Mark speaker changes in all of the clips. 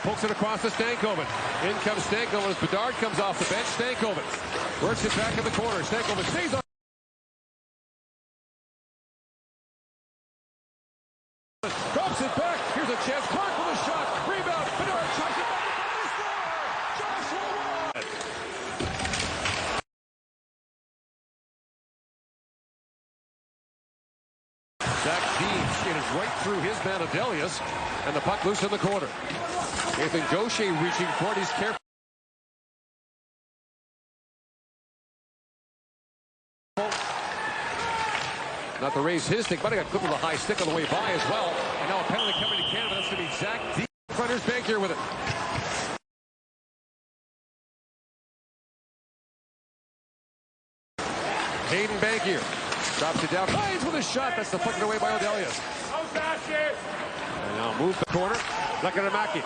Speaker 1: Pokes it across to Stankoven. In comes Stankoven as Bedard comes off the bench. Stankoven works it back in the corner. Stankoven stays on. Drops it back. Here's a chance. Clark with a shot. Rebound. Bedard chucks it back. Joshua Wood. Zach Dean skated right through his man Adelius, and the puck loose in the corner. Nathan Gaucher reaching for it. He's careful. Not to raise his stick, but he got good with a high stick on the way by as well. And now a penalty coming to Canada. That's going to be Zach Dean. Fronter's back here with it. Hayden Bankier drops it down. Finds with a shot. That's deflected away by Odelius. And now move the corner. Lekkerimäki.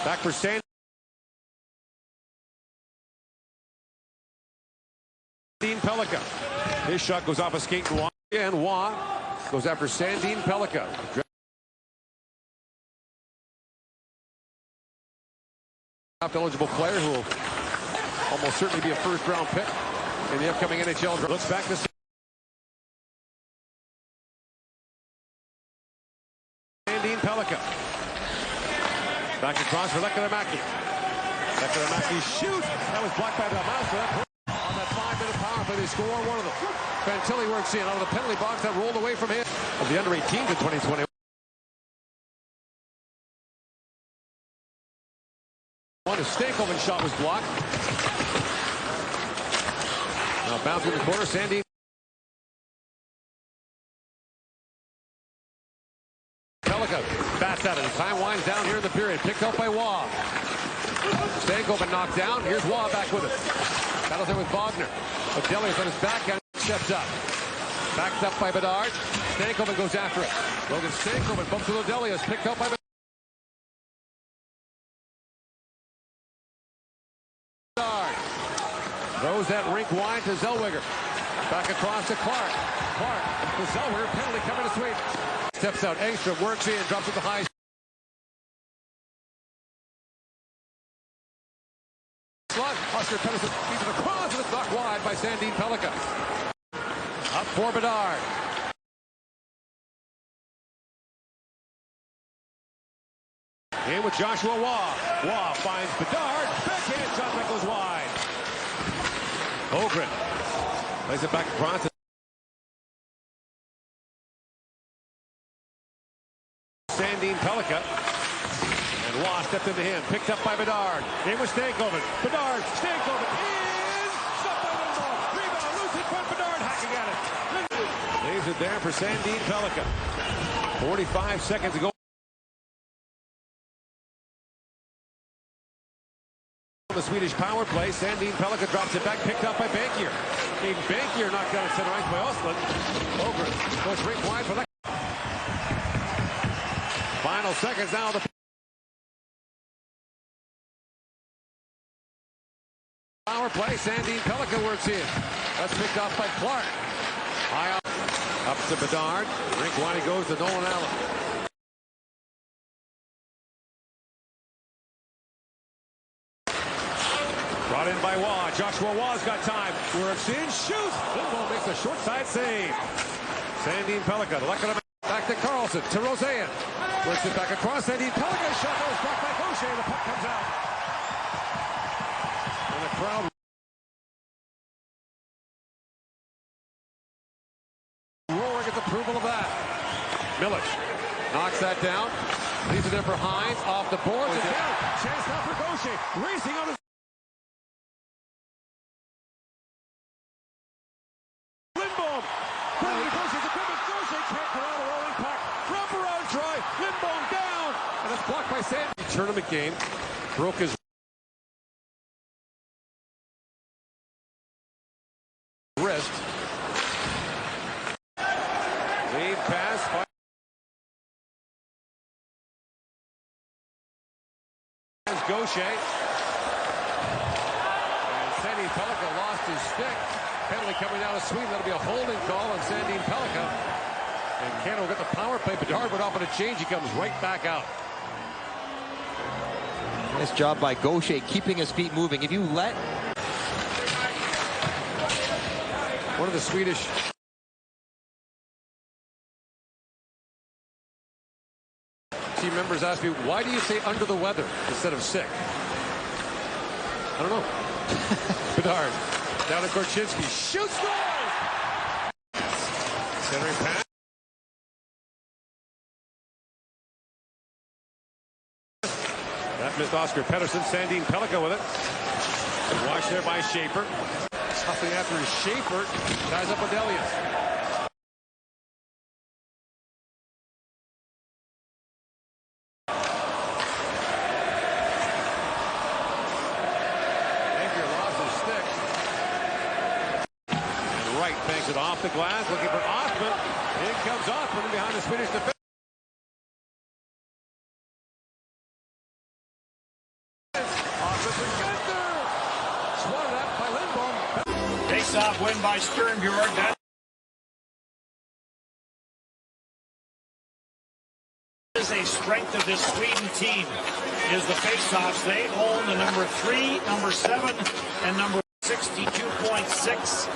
Speaker 1: Back for Sandin-Pellikka. His shot goes off a skate and Waugh goes after Sandin-Pellikka. Eligible player who will almost certainly be a first-round pick in the upcoming NHL draft. Looks back to Sandin-Pellikka. Back across for Lekkerimäki. Lekkerimäki shoots. That was blocked by the mouse. On that 5-minute power play, they score one of them. Fantilli works in out of the penalty box. That rolled away from him. Of the under-18s in 2020. The Stankoven shot was blocked. Now bouncing in the corner, Sandin. Pellikka bats at it. Time winds down here in the period. Picked up by Waugh. Stankoven knocked down. Here's Waugh back with it. Battles there with Wagner. Odelius on his back and steps up. Backed up by Bedard. Stankoven goes after it. Logan Stankoven bumps with Odelius. Picked up by Bedard. Throws that rink wide to Zellweger. Back across to Clark. Clark to Zellweger. Penalty coming to Sweden. Steps out. Engstrom works in. Drops it to high. Oscar Pettersson feeds it across, and it's knocked wide by Sandin-Pellikka. Up for Bedard. In with Joshua Waugh. Waugh finds Bedard. Backhand shot that goes wide. Ogren plays it back across. Sandin-Pellikka. And Waugh stepped into him. Picked up by Bedard. In with Stankoven. Bedard. Stankoven in. Stopped by Lindholm. Rebound. Loose in front. Bedard hacking at it. Leaves it there for Sandin-Pellikka. 45 seconds to go. The Swedish power play. Sandin-Pellikka drops it back. Picked up by Bankier. Bankier knocked down at center ice by Ostlund. Ogren goes rink wide for that. Final seconds now. The power play. Sandin-Pellikka works in. That's picked off by Clark. High up to Bedard. Rink wide he goes to Nolan Allen. Brought in by Waugh. Joshua Waugh's got time. Works in. Shoots. Lindholm makes a short side save. Sandin-Pellikka. Back to Carlson. To Roseanne. Works it back across. Sandin-Pellikka. Shot goes blocked by Gaucher. The puck comes out. And the crowd roaring its approval of that. Milic knocks that down. Leaves it there for Hines. Off the boards. And down. Chance now for Gaucher. Racing on his blocked by Sandin. Tournament game. Broke his wrist. Lead pass by Gaucher. And Sandin-Pellikka lost his stick. Penalty coming down to Sweden. That'll be a holding call on Sandin-Pellikka. And Canada will get the power play. Bedard went off on a change. He comes right back out.
Speaker 2: Nice job by Gaucher keeping his feet moving. If you let
Speaker 1: one of the Swedish team members asked me, why do you say under the weather instead of sick? I don't know. Bedard down to Korchinski, shoots, scores! Centering pass. That missed Oscar Pettersson. Sandin-Pellikka with it. Watched there by Schaefer. Something after his Schaefer ties up with Elias. Right banks it off the glass, looking for Osman. In comes Osman behind the Swedish defense. Osman for Genter. Swatted at by Lindholm.
Speaker 3: Face-off win by Sternbjorn. That is a strength of this Sweden team, is the face-offs. They own the number 3, number 7, and number 62.6.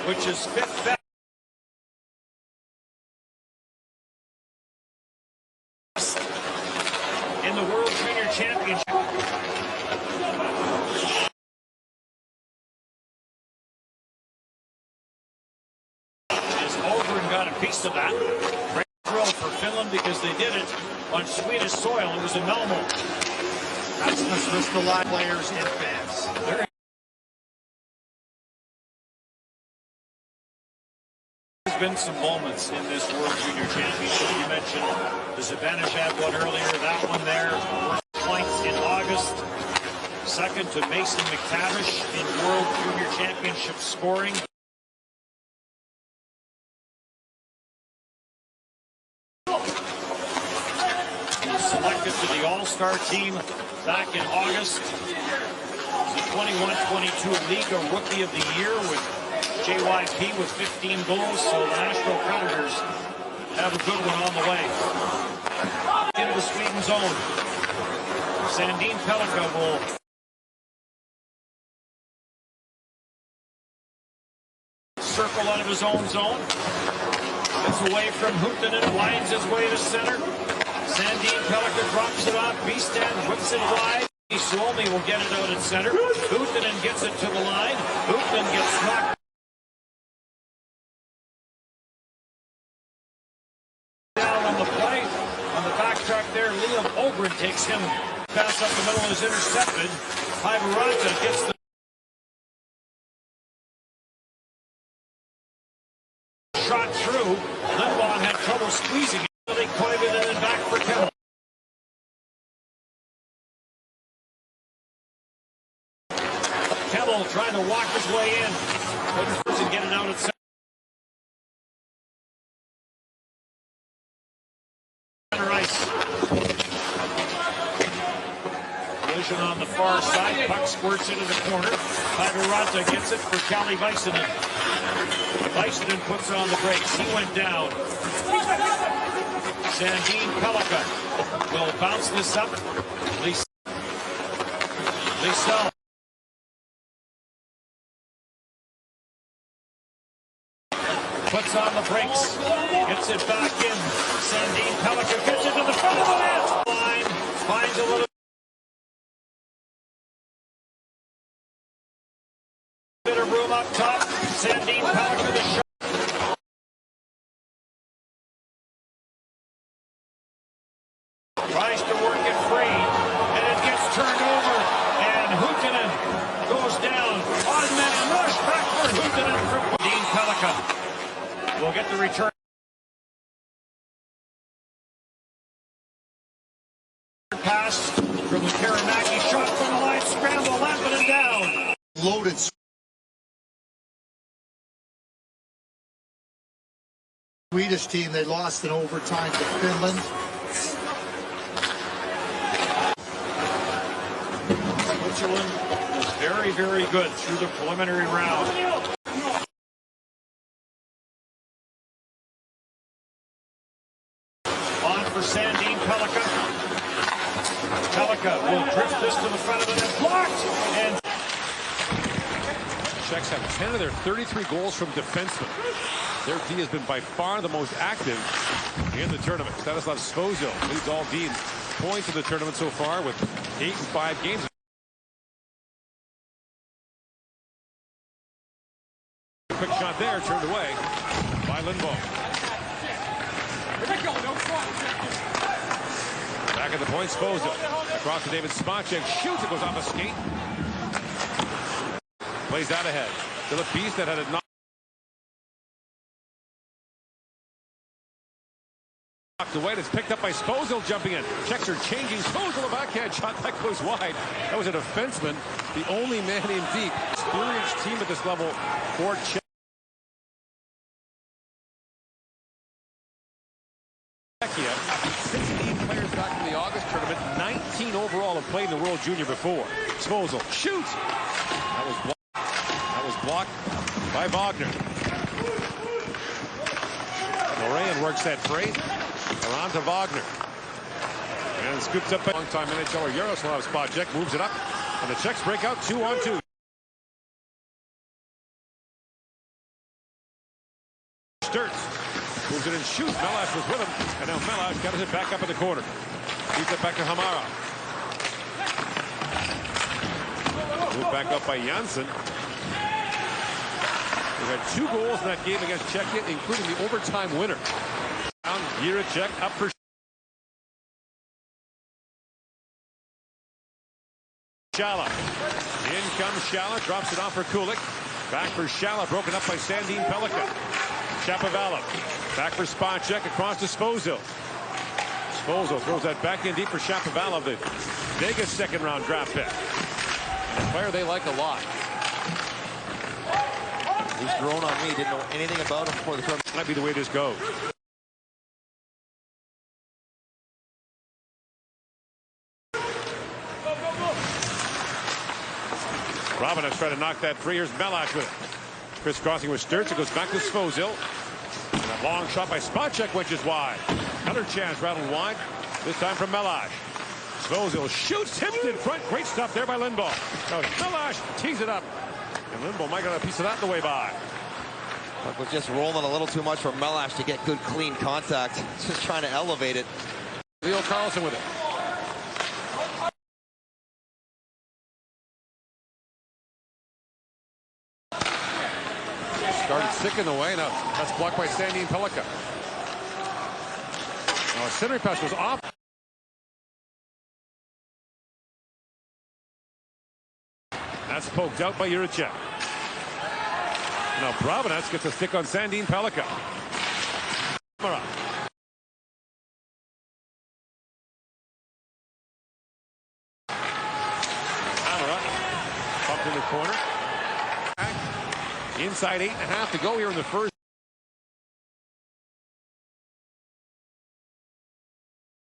Speaker 3: which is 5th best in the World Junior Championship. Is over and got a piece of that. Great thrill for Finland because they did it on Swedish soil. It was in Malmo. That's just the live players and fans. Been some moments in this World Junior Championship. You mentioned the Zibanejad one earlier, that one there. First points in August. Second to Mason McTavish in World Junior Championship scoring. He was selected to the All-Star team back in August. He's a 21-22 Liga Rookie of the Year with JYP with 15 goals, so the Nashville Predators have a good one on the way. Into the Sweden zone. Sandin-Pellikka will circle out of his own zone. Gets away from Huuhtanen, winds his way to center. Sandin-Pellikka drops it off. Beastan whips it wide. Suomi will get it out at center. Huuhtanen gets it to the line. Huuhtanen gets knocked there. Liam Ogren takes him. Pass up the middle is intercepted. Hyvaranta gets the shot through. Lindblom had trouble squeezing it. They Koivunen and back for Kemmel. Kemmel trying to walk his way in. Couldn't get it out at center. Ice. Collision on the far side. Puck squirts into the corner. Hyvaranta gets it for Kalle Väisänen. Väisänen puts it on the brakes. He went down. Sandin-Pellikka will bounce this up. Lysell. Puts on the brakes, gets it back in. Sandin-Pellikka gets it to the front of the net. Line finds a little bit of room up top. Sandin-Pellikka the shot. Tries to work it free, and it gets turned over. And Huuhtanen goes down. On man rush back for Huuhtanen from Sandin-Pellikka. We'll get the return pass from the Karamaki. Shot from the line, scramble, Lampinen down.
Speaker 4: Loaded. Swedish team, they lost in overtime to Finland.
Speaker 3: Switzerland was very, very good through the preliminary round. For Sandin-Pellikka. Pellikka will drift this to the front of the net, blocked, and
Speaker 1: Czechs have 10 of their 33 goals from defensemen. Their D has been by far the most active in the tournament. Stanislav Svozil leads all D in points in the tournament so far with 8 in 5 games. Quick shot there, turned away by Lindblom. Back at the point, Svozil. Across to David Spacek, shoots, it goes off a skate. Plays out ahead. Philip Beast that had it knocked away. It's picked up by Svozil jumping in. Czechs are changing. Svozil, a backhand shot that goes wide. That was a defenseman, the only man in deep. Experienced team at this level for Czech. 16 players back from the August tournament. 19 overall have played in the World Junior before. Svozil shoots. That was blocked by Wagner. Moran works that free. Around to Wagner. And scoops up by long-time NHLer Jaroslav Spacek. Moves it up. And the Czechs break out 2-on-2. Sturz moves it and shoots. Melash was with him. And now Melash got it back up in the corner. Beats it back to Hamara. Moved back up by Janssen. We had 2 goals in that game against Czechia, including the overtime winner. Down, Jiricek up for Shala. In comes Shala, drops it off for Kulik. Back for Shala, broken up by Sandin-Pellikka. Shapovalov. Back for Spacek, across to Svozil. Svozil throws that back in deep for Shapovalov, the Vegas second-round draft pick. A player they like a lot.
Speaker 2: He's grown on me. Didn't know anything about him before the tournament.
Speaker 1: Might be the way this goes. Robinov trying to knock that free. Here's Melash with it. Crisscrossing with Sturz. It goes back to Svozil. And a long shot by Spacek, which is wide. Another chance rattled wide. This time from Melash. Svozil shoots, tipped in front. Great stuff there by Lindblom. Now Melash tees it up. And Lindblom might got a piece of that on the way by.
Speaker 2: Puck was just rolling a little too much for Melash to get good, clean contact. Just trying to elevate it.
Speaker 1: Leo Carlson with it. Started sick in the way. Now that's blocked by Sandin-Pellikka. Now a center pass was off. That's poked out by Jiricek. Now Brabenets gets a stick on Sandin-Pellikka. Hamara. Hamara bumped in the corner. Inside 8.5 to go here in the first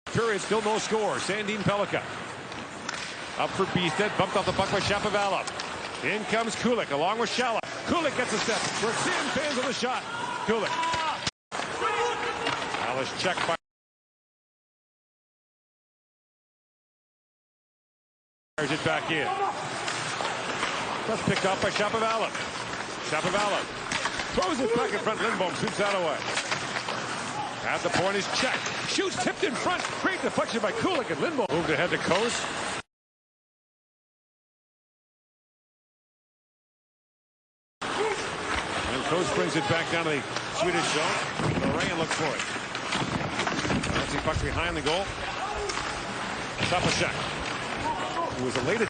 Speaker 1: period. Still no score. Sandin-Pellikka up for Beasted. Bumped off the puck by Shapovalov. In comes Kulik along with Shala. Kulik gets a step. Bersin fans on the shot. Kulik. Alice check by. Fires it back in. That's picked up by Shapovalov. Shapovalov throws it back in front. Lindblom shoots that away. At the point is checked. Shoots tipped in front. Great deflection by Kulik, and Lindblom moved ahead to Coase. And Coase brings it back down to the Swedish zone. Moran looks for it. As he pucks behind the goal. Spacek, who was elated.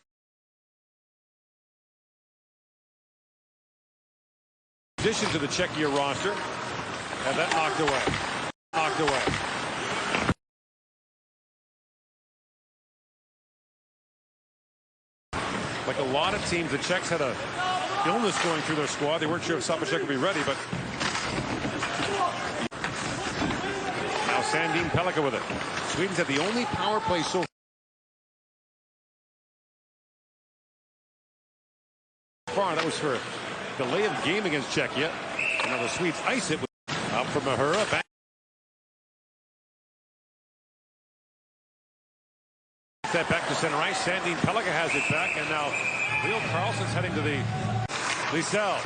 Speaker 1: Addition to the Czechia roster, and that knocked away. Like a lot of teams, the Czechs had a illness going through their squad. They weren't sure if Spacek would be ready, but now Sandin-Pellikka with it. Sweden's had the only power play so far. That was for delay of game against Czechia. And now the Swedes ice it. Up from Mahura. Back Gets that back to center ice. Sandin-Pellikka has it back, and now Leo Carlson's heading to the Liesel.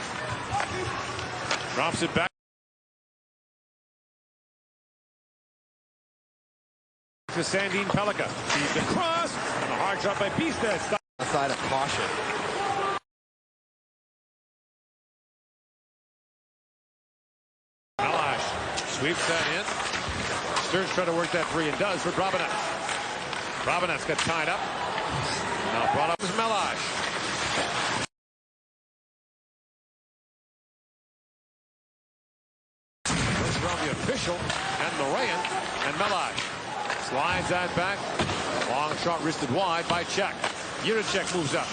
Speaker 1: Drops it back to Sandin-Pellikka. He's across, and a hard drop by Beastad.
Speaker 2: A side of caution.
Speaker 1: Malash sweeps that in. Stearns trying to work that free and does for Robinette. Robinette's got tied up. Now brought up is Malash. Goes from the official and Morayan and Malash. Slides that back. Long shot wristed wide by Czech. Jiricek moves up.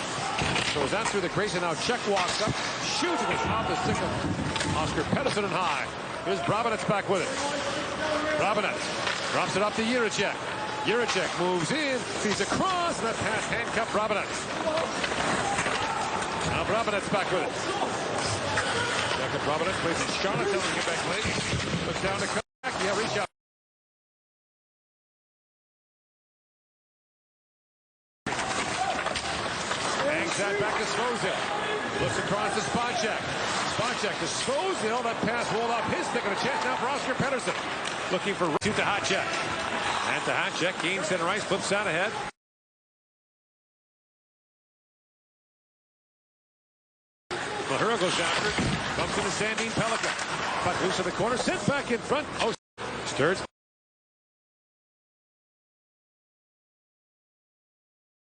Speaker 1: Throws that through the crease, and now Czech walks up. Shoots it off the stick of Oscar Pettersson and high. Here's Brabinets back with it. Brabinets drops it up to Jiricek. Jiricek moves in, feeds across, and that pass handcuffed Brabinets. Now Brabinets back with it. Second Brabinets plays in Charlotte, telling him back late. Looks down to come back. Yeah, reach out. Hangs that back to Svozil. Looks across to Spacek. Spacek to Svozil. That pass rolled off his stick, and a chance now for Oscar Pettersson. Looking for to Hacek. And to Hacek, gains center ice, flips out ahead. Mahura goes after it. Bumps into Sandin-Pellikka. Puck loose in the corner, sent back in front. Oh, Stearns.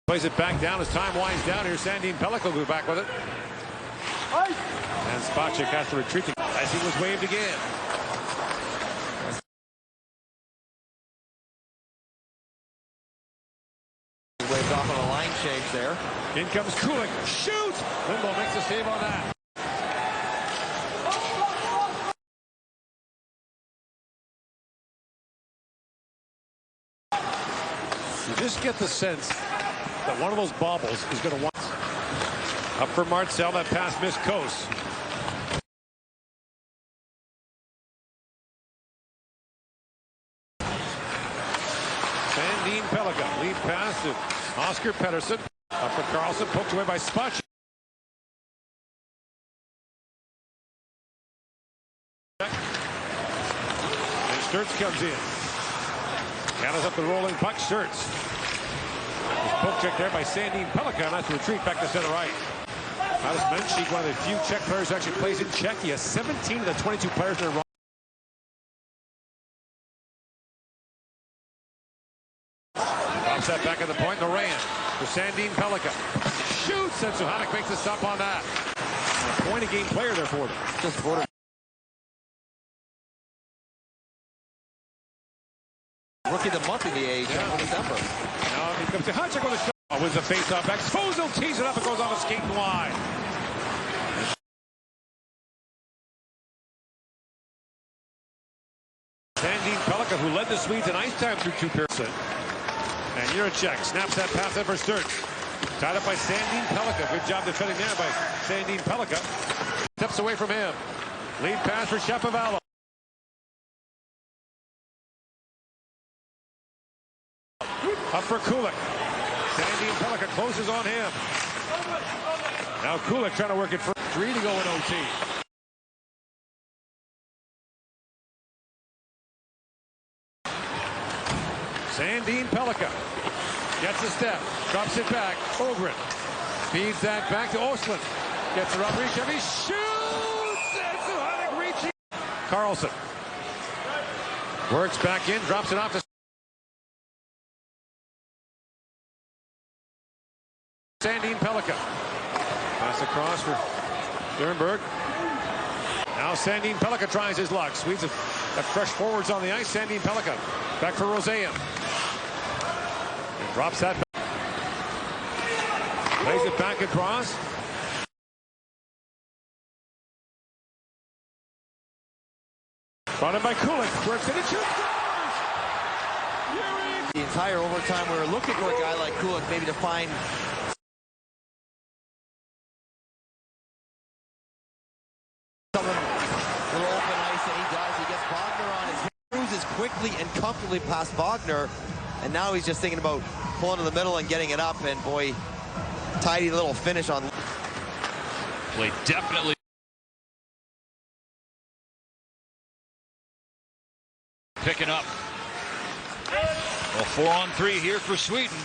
Speaker 1: Plays it back down as time winds down. Here Sandin-Pellikka will go back with it. And Spacek has to retreat as he was waved again.
Speaker 2: Waved off on a line change there.
Speaker 1: In comes Kulik. Shoots! Limbo makes a save on that. You just get the sense that one of those bobbles is going to want. Up for Marcel, that pass missed Coase. Sandin-Pellikka, lead pass to Oscar Pettersson. Up for Carlson, poked away by Spacek. And Sturz comes in. Counters up the rolling puck. Sturz. Poke check there by Sandin-Pellikka, and that's a retreat back to center right. Milos Menchik, one of the few Czech players who actually plays in Czechia. 17 of the 22 players in a row. Drops that back at the point. Morayan for Sandin-Pellikka. Shoots, and Suhanek makes a stop on that. And a point-a-game player there for them.
Speaker 2: Just voted. Rookie of the month in the AHL in December.
Speaker 1: Now he comes to Hacek with a shot. Wins the face-off back. Svozil tees it up and goes off a skating wide. Sandin-Pellikka, who led the Swedes in ice time through 2 periods. And Jiricek snaps that pass in for Sturz. Tied up by Sandin-Pellikka. Good job defending there by Sandin-Pellikka. Steps away from him. Lead pass for Shapovalov. Up for Kulik. Sandin-Pellikka closes on him. Now Kulik trying to work it for 3 to go in OT. Sandin-Pellikka gets a step, drops it back. Ogren feeds that back to Oslin. Gets her up, reach, he shoots! And Suhanek reaching. Carlson works back in, drops it off to Sandin-Pellikka. Pass across for Sternberg. Now Sandin-Pellikka tries his luck. Swedes have fresh forwards on the ice. Sandin-Pellikka back for Roseanne. And drops that back. Plays it back across. Brought in by Kulik. Works it and shoots.
Speaker 2: The entire overtime, we were looking for a guy like Kulik maybe to find something a little open ice, and he does. He gets Wagner on his head, cruises quickly and comfortably past Wagner, and now he's just thinking about pulling to the middle and getting it up, and boy, tidy little finish on.
Speaker 5: Play definitely picking up. Well, 4-on-3 here for Sweden.